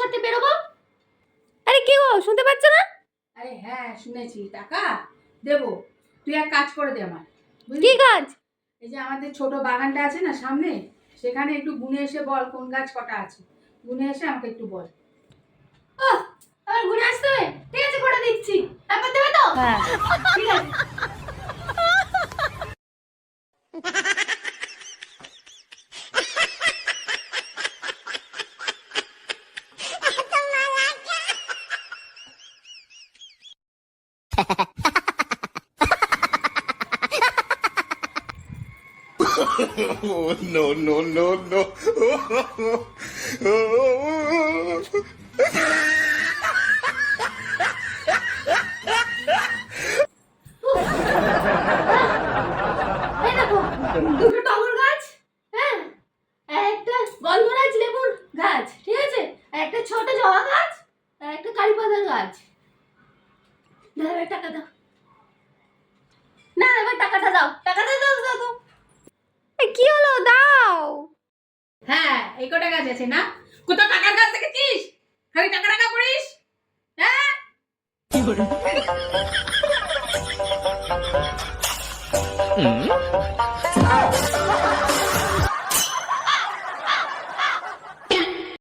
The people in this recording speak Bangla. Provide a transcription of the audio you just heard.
সাথে বেরোবো। আরে কি গো, শুনতে পাচ্ছ না? আরে হ্যাঁ শুনেছি, টাকা দেবো। তুই এক কাজ করে দে আমার। কি কাজ? এই যে আমাদের ছোট বাগানটা আছে না সামনে, সেখানে একটু গুনে এসে বল কোন গাছ কটা আছে। গুনে এসে আমাকে একটু বল। আমার ঘুরে আসতে হবে। ঠিক আছে, করে দিচ্ছি। তারপর দেবে তো? হ্যাঁ ঠিক আছে। Oh, no, no, no, no. এই দেখো, দুটো টগর গাছ, হ্যাঁ, আর একটা গন্ধরাজ লেবুর গাছ, ঠিক আছে, আর একটা ছোট জবা গাছ, আর একটা কারি পাতার গাছ। দাও এবার টাকা দাও। না এবার টাকাটা দাও, টাকাটা দাও দাও দাও। কি হলো, দাও। হ্যাঁ এই কটা গাছ আছে না, কোথাও টাকার গাছ দেখেছিস? খালি টাকা টাকা করিস। হ্যাঁ Hmm?